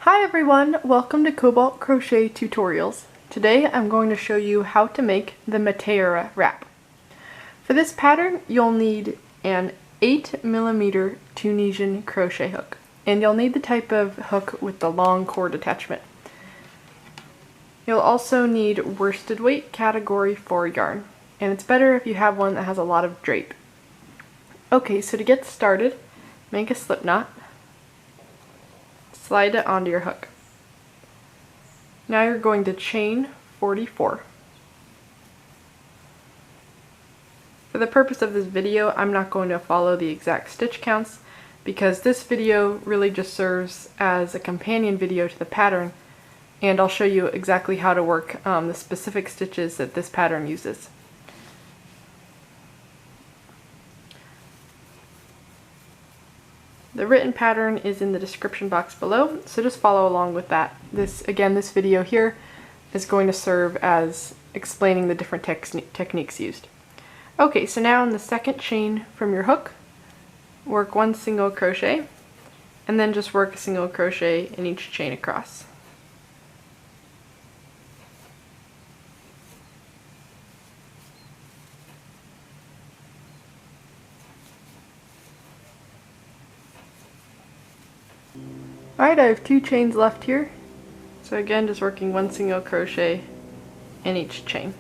Hi everyone, welcome to Cobalt Crochet Tutorials. Today I'm going to show you how to make the Meteora Wrap. For this pattern you'll need an 8mm Tunisian crochet hook, and you'll need the type of hook with the long cord attachment. You'll also need worsted weight category 4 yarn, and it's better if you have one that has a lot of drape. Okay, so to get started, make a slip knot. Slide it onto your hook. Now you're going to chain 44. For the purpose of this video, I'm not going to follow the exact stitch counts because this video really just serves as a companion video to the pattern, and I'll show you exactly how to work the specific stitches that this pattern uses. The written pattern is in the description box below, so just follow along with that. This video here is going to serve as explaining the different techniques used. Okay, so now in the second chain from your hook, work one single crochet, and then just work a single crochet in each chain across. Alright, I have 2 chains left here, so again just working one single crochet in each chain.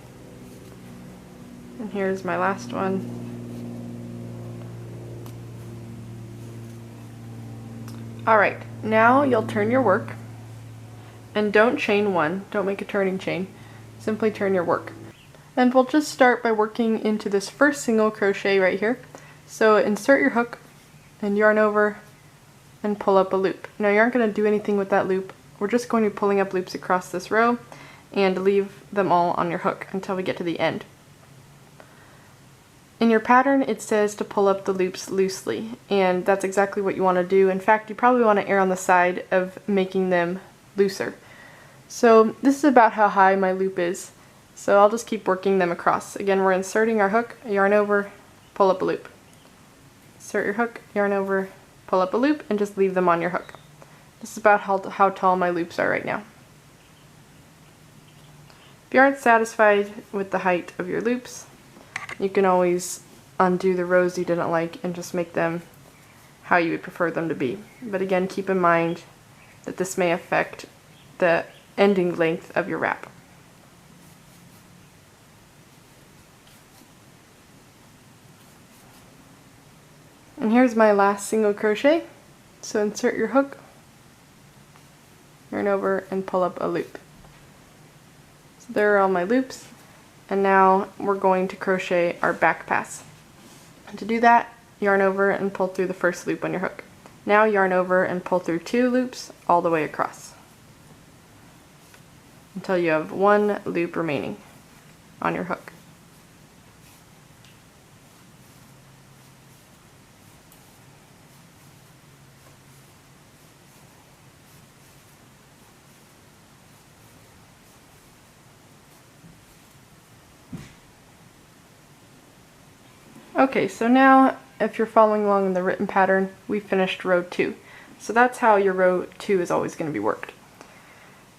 And here's my last one. Alright, now you'll turn your work, and don't chain one, don't make a turning chain, simply turn your work. And we'll just start by working into this first single crochet right here. So insert your hook and yarn over and pull up a loop. Now you aren't going to do anything with that loop, we're just going to be pulling up loops across this row and leave them all on your hook until we get to the end. In your pattern it says to pull up the loops loosely, and that's exactly what you want to do. In fact, you probably want to err on the side of making them looser. So this is about how high my loop is, so I'll just keep working them across. Again, we're inserting our hook, yarn over, pull up a loop. Insert your hook, yarn over, pull up a loop, and just leave them on your hook. This is about how tall my loops are right now. If you aren't satisfied with the height of your loops, you can always undo the rows you didn't like and just make them how you would prefer them to be. But again, keep in mind that this may affect the ending length of your wrap. And here's my last single crochet. So insert your hook, yarn over, and pull up a loop. So there are all my loops, and now we're going to crochet our back pass. And to do that, yarn over and pull through the first loop on your hook. Now yarn over and pull through 2 loops all the way across until you have 1 loop remaining on your hook. Okay, so now if you're following along in the written pattern, we finished row 2. So that's how your row 2 is always going to be worked.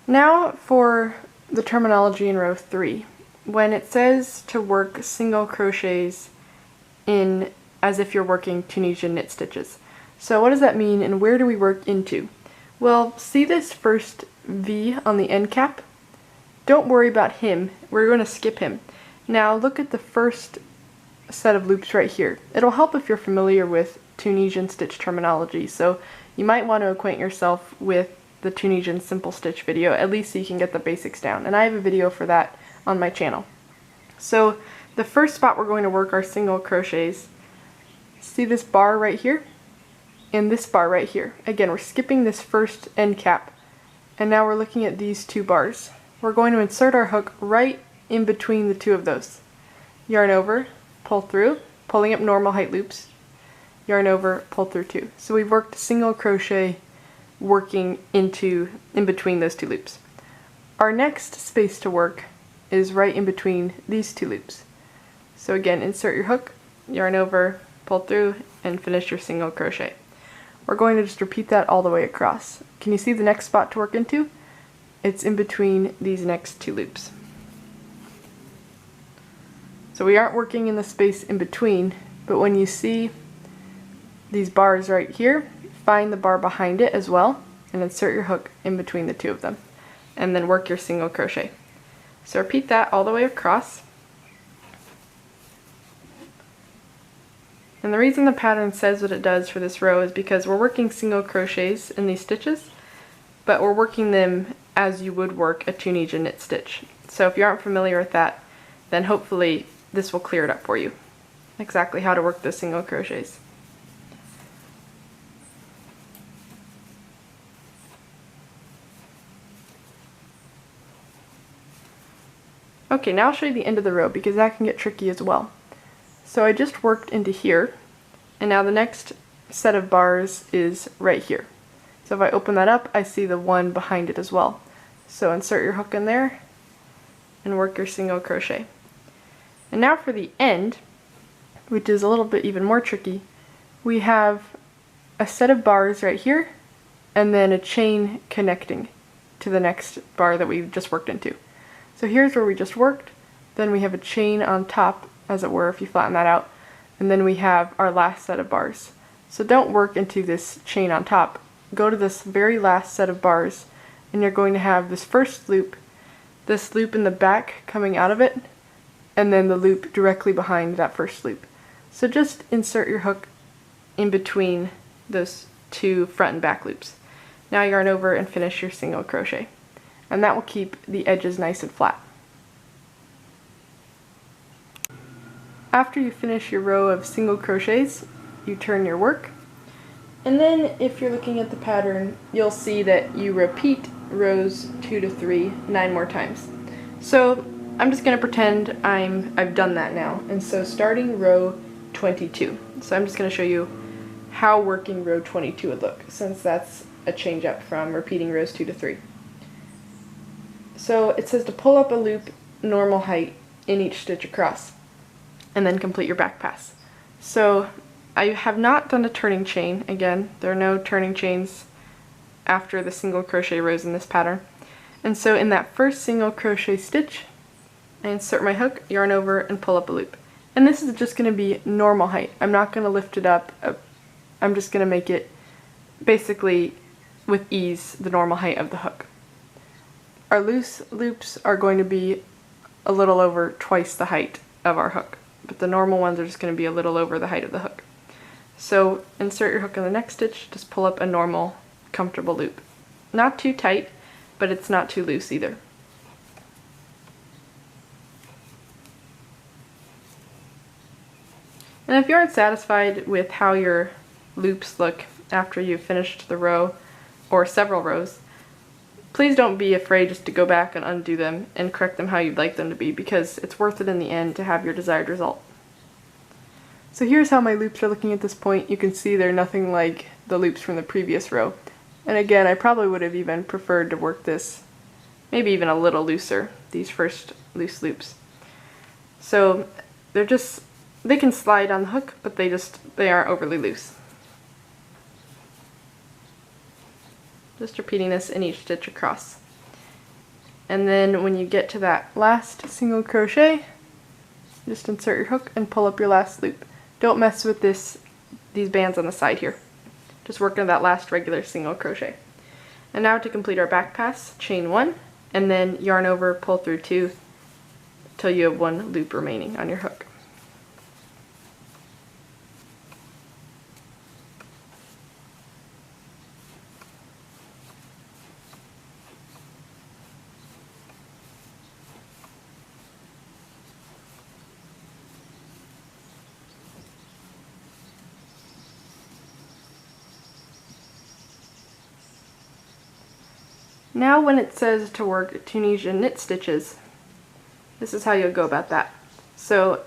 Now for the terminology in row 3. When it says to work single crochets in as if you're working Tunisian knit stitches. So what does that mean, and where do we work into? Well, see this first V on the end cap? Don't worry about him, we're going to skip him. Now look at the first set of loops right here. It'll help if you're familiar with Tunisian stitch terminology, so you might want to acquaint yourself with the Tunisian simple stitch video, at least so you can get the basics down, and I have a video for that on my channel. So the first spot we're going to work our single crochets. See this bar right here and this bar right here. Again, we're skipping this first end cap, and now we're looking at these 2 bars. We're going to insert our hook right in between the 2 of those. Yarn over, pull through, pulling up normal height loops, yarn over, pull through 2. So we've worked single crochet working in between those 2 loops. Our next space to work is right in between these 2 loops. So again, insert your hook, yarn over, pull through, and finish your single crochet. we're going to just repeat that all the way across. Can you see the next spot to work into? It's in between these next two loops. So we aren't working in the space in between, but when you see these bars right here, find the bar behind it as well and insert your hook in between the two of them, and then work your single crochet. So repeat that all the way across. And the reason the pattern says what it does for this row is because we're working single crochets in these stitches, but we're working them as you would work a Tunisian knit stitch. So if you aren't familiar with that, then hopefully this will clear it up for you, exactly how to work the single crochets. Okay, now I'll show you the end of the row because that can get tricky as well. So I just worked into here, and now the next set of bars is right here. So if I open that up, I see the one behind it as well. So insert your hook in there and work your single crochet. And now for the end, which is a little bit even more tricky, we have a set of bars right here and then a chain connecting to the next bar that we just worked into. So here's where we just worked, then we have a chain on top, as it were, if you flatten that out, and then we have our last set of bars. So don't work into this chain on top. Go to this very last set of bars, and you're going to have this first loop, this loop in the back coming out of it, and then the loop directly behind that first loop. So just insert your hook in between those two front and back loops. Now yarn over and finish your single crochet. And that will keep the edges nice and flat. After you finish your row of single crochets, you turn your work, and then if you're looking at the pattern, you'll see that you repeat rows 2 to 3 9 more times. So I'm just going to pretend I've done that now, and so starting row 22. So I'm just going to show you how working row 22 would look, since that's a change up from repeating rows 2 to 3. So it says to pull up a loop normal height in each stitch across, and then complete your back pass. So I have not done a turning chain. Again, there are no turning chains after the single crochet rows in this pattern. And so in that first single crochet stitch, I insert my hook, yarn over, and pull up a loop. And this is just going to be normal height. I'm not going to lift it up. I'm just going to make it basically with ease the normal height of the hook. Our loose loops are going to be a little over twice the height of our hook, but the normal ones are just going to be a little over the height of the hook. So insert your hook in the next stitch, just pull up a normal, comfortable loop. Not too tight, but it's not too loose either. And if you aren't satisfied with how your loops look after you've finished the row or several rows, please don't be afraid just to go back and undo them and correct them how you'd like them to be, because it's worth it in the end to have your desired result. So here's how my loops are looking at this point. You can see they're nothing like the loops from the previous row. And again, I probably would have even preferred to work this maybe even a little looser, these first loose loops. So they can slide on the hook, but they aren't overly loose. Just repeating this in each stitch across. And then when you get to that last single crochet, just insert your hook and pull up your last loop. Don't mess with these bands on the side here. Just work on that last regular single crochet. And now to complete our back pass, chain 1, and then yarn over, pull through 2 till you have 1 loop remaining on your hook. Now when it says to work Tunisian knit stitches, this is how you'll go about that. So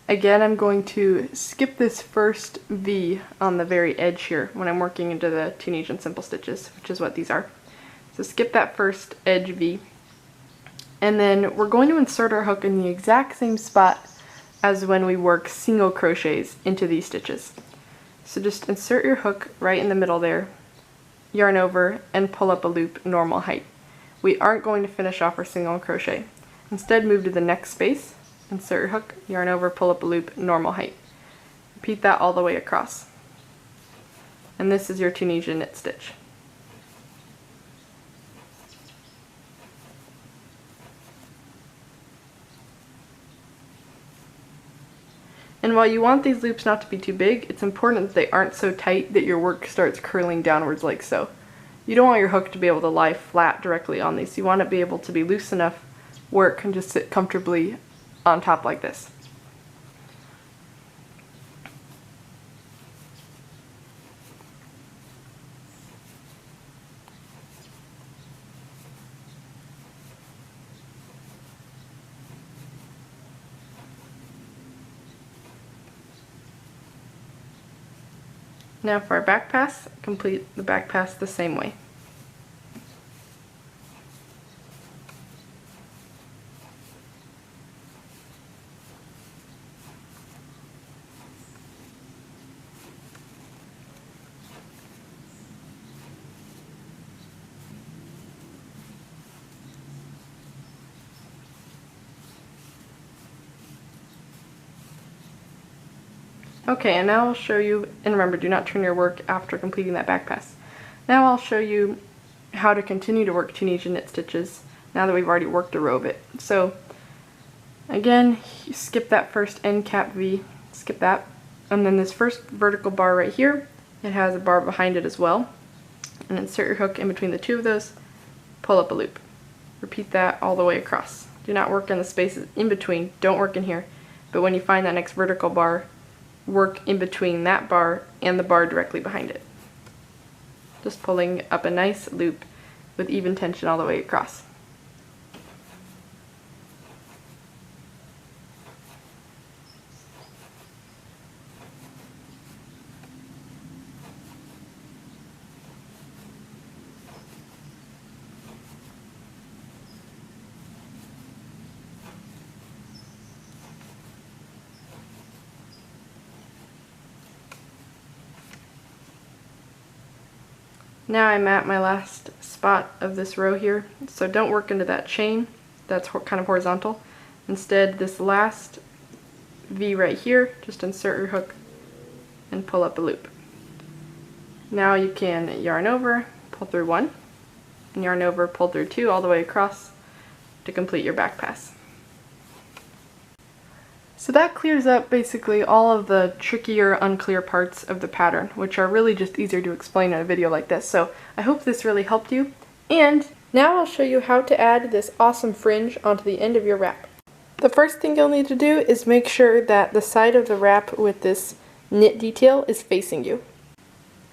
again, I'm going to skip this first V on the very edge here when I'm working into the Tunisian simple stitches, which is what these are. So skip that first edge V, and then we're going to insert our hook in the exact same spot as when we work single crochets into these stitches. So just insert your hook right in the middle there, yarn over, and pull up a loop normal height. We aren't going to finish off our single crochet. Instead, move to the next space, insert your hook, yarn over, pull up a loop normal height. Repeat that all the way across. And this is your Tunisian knit stitch. And while you want these loops not to be too big, it's important that they aren't so tight that your work starts curling downwards like so. You don't want your hook to be able to lie flat directly on these. You want it to be able to be loose enough where it can just sit comfortably on top like this. Now for our back pass, complete the back pass the same way. Okay, and now I'll show you, and remember, do not turn your work after completing that back pass. Now I'll show you how to continue to work Tunisian knit stitches now that we've already worked a row of it. So again, you skip that first end cap V, skip that, and then this first vertical bar right here, it has a bar behind it as well, and insert your hook in between the two of those, pull up a loop. Repeat that all the way across. Do not work in the spaces in between, don't work in here, but when you find that next vertical bar, work in between that bar and the bar directly behind it. Just pulling up a nice loop with even tension all the way across. Now I'm at my last spot of this row here, so don't work into that chain, that's kind of horizontal. Instead, this last V right here, just insert your hook and pull up a loop. Now you can yarn over, pull through one, and yarn over, pull through two, all the way across to complete your back pass. So that clears up basically all of the trickier, unclear parts of the pattern, which are really just easier to explain in a video like this. So I hope this really helped you. And now I'll show you how to add this awesome fringe onto the end of your wrap. The first thing you'll need to do is make sure that the side of the wrap with this knit detail is facing you.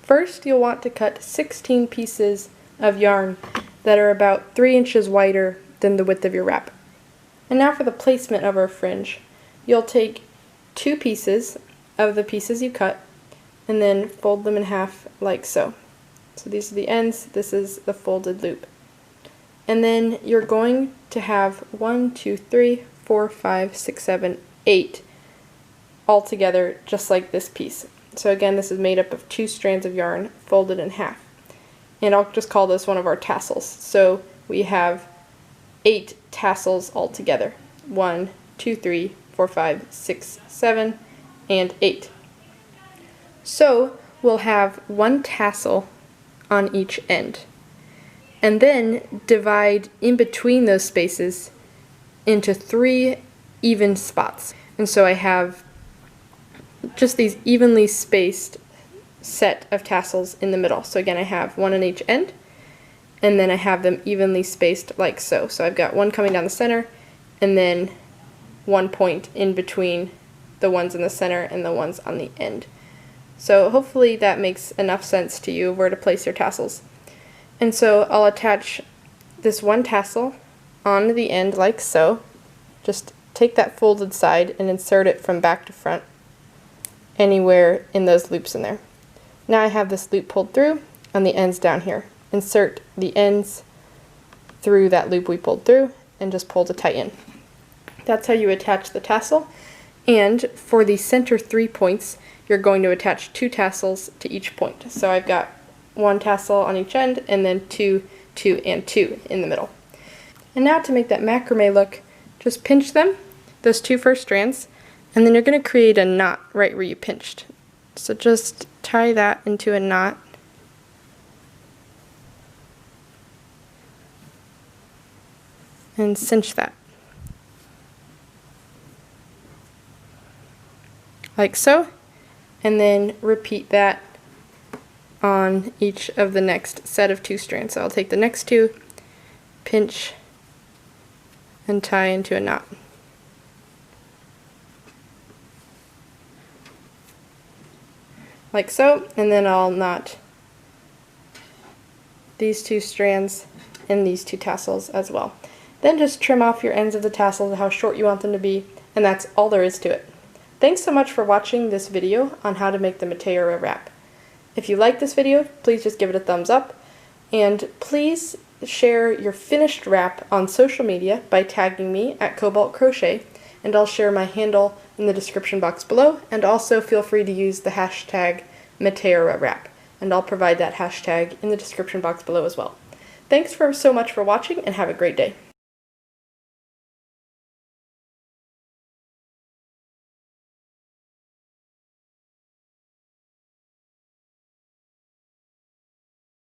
First, you'll want to cut 16 pieces of yarn that are about 3 inches wider than the width of your wrap. And now for the placement of our fringe. You'll take 2 pieces of the pieces you cut and then fold them in half like so. So these are the ends, this is the folded loop. And then you're going to have 1, 2, 3, 4, 5, 6, 7, 8 all together just like this piece. So again, this is made up of 2 strands of yarn folded in half. And I'll just call this one of our tassels. So we have 8 tassels all together. 1, 2, 3, 4, 5, 6, 7, and 8. So we'll have 1 tassel on each end. And then divide in between those spaces into 3 even spots. And so I have just these evenly spaced set of tassels in the middle. So again, I have 1 on each end, and then I have them evenly spaced like so. So I've got 1 coming down the center, and then 1 point in between the ones in the center and the ones on the end. So hopefully that makes enough sense to you where to place your tassels. And so I'll attach this 1 tassel on the end like so. Just take that folded side and insert it from back to front anywhere in those loops in there. Now I have this loop pulled through on the ends down here. Insert the ends through that loop we pulled through and just pull to tighten. That's how you attach the tassel. And for the center 3 points, you're going to attach 2 tassels to each point. So I've got 1 tassel on each end, and then 2, 2, and 2 in the middle. And now to make that macrame look, just pinch them, those 2 first strands, and then you're going to create a knot right where you pinched. So just tie that into a knot. And cinch that. Like so. And then repeat that on each of the next set of 2 strands. So I'll take the next 2, pinch, and tie into a knot. Like so, and then I'll knot these 2 strands and these 2 tassels as well. Then just trim off your ends of the tassels how short you want them to be, and that's all there is to it. Thanks so much for watching this video on how to make the Meteora Wrap. If you like this video, please just give it a thumbs up, and please share your finished wrap on social media by tagging me at Cobalt Crochet, and I'll share my handle in the description box below, and also feel free to use the hashtag Meteora Wrap, and I'll provide that hashtag in the description box below as well. Thanks so much for watching, and have a great day.